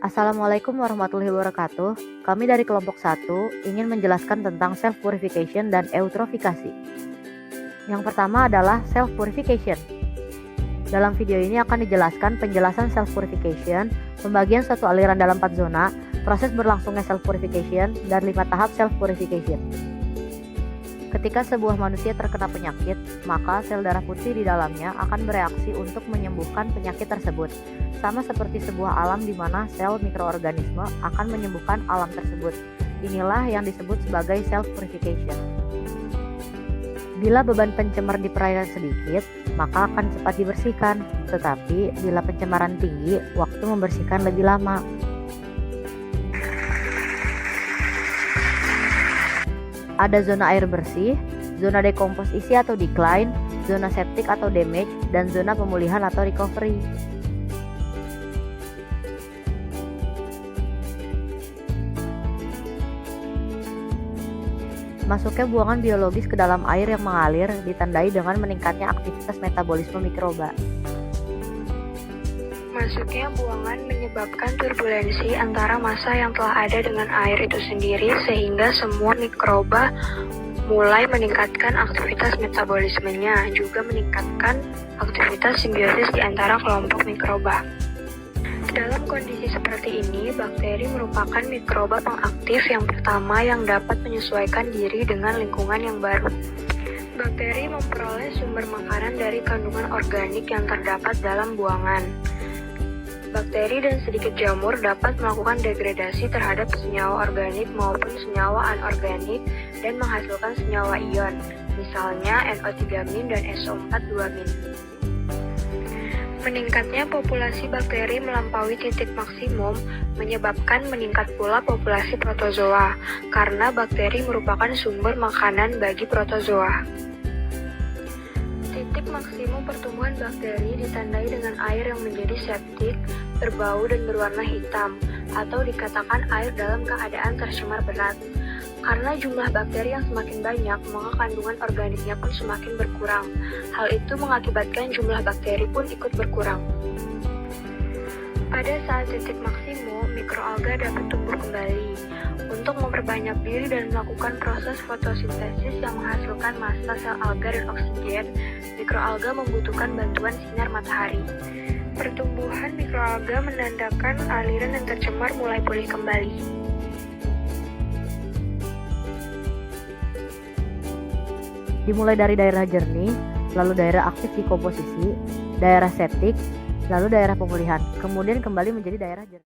Assalamualaikum warahmatullahi wabarakatuh. Kami dari kelompok 1 ingin menjelaskan tentang self-purification dan eutrofikasi. Yang pertama adalah self-purification. Dalam video ini akan dijelaskan penjelasan self-purification, pembagian suatu aliran dalam 4 zona, proses berlangsungnya self-purification, dan 5 tahap self-purification. Ketika sebuah manusia terkena penyakit, maka sel darah putih di dalamnya akan bereaksi untuk menyembuhkan penyakit tersebut. Sama seperti sebuah alam di mana sel mikroorganisme akan menyembuhkan alam tersebut. Inilah yang disebut sebagai self-purification. Bila beban pencemar di perairan sedikit, maka akan cepat dibersihkan. Tetapi bila pencemaran tinggi, waktu membersihkan lebih lama. Ada zona air bersih, zona dekomposisi atau decline, zona septic atau damage, dan zona pemulihan atau recovery. Masuknya buangan biologis ke dalam air yang mengalir ditandai dengan meningkatnya aktivitas metabolisme mikroba. Masuknya buangan menyebabkan turbulensi antara massa yang telah ada dengan air itu sendiri sehingga semua mikroba mulai meningkatkan aktivitas metabolismenya, juga meningkatkan aktivitas simbiosis di antara kelompok mikroba. Dalam kondisi seperti ini, bakteri merupakan mikroba pengaktif yang pertama yang dapat menyesuaikan diri dengan lingkungan yang baru. Bakteri memperoleh sumber makanan dari kandungan organik yang terdapat dalam buangan. Bakteri dan sedikit jamur dapat melakukan degradasi terhadap senyawa organik maupun senyawa anorganik dan menghasilkan senyawa ion, misalnya NO3- dan SO4-2-. Meningkatnya populasi bakteri melampaui titik maksimum menyebabkan meningkat pula populasi protozoa, karena bakteri merupakan sumber makanan bagi protozoa. Titik maksimum pertumbuhan bakteri ditandai dengan air yang menjadi septik, berbau dan berwarna hitam, atau dikatakan air dalam keadaan tercemar berat. Karena jumlah bakteri yang semakin banyak, maka kandungan organiknya pun semakin berkurang. Hal itu mengakibatkan jumlah bakteri pun ikut berkurang. Pada saat titik maksimum, mikroalga dapat tumbuh kembali. Untuk memperbanyak diri dan melakukan proses fotosintesis yang menghasilkan massa sel alga dan oksigen, mikroalga membutuhkan bantuan sinar matahari. Pertumbuhan mikroalga menandakan aliran yang tercemar mulai pulih kembali. Dimulai dari daerah jernih, lalu daerah aktif dekomposisi, daerah septik, lalu daerah pemulihan, kemudian kembali menjadi daerah jernih.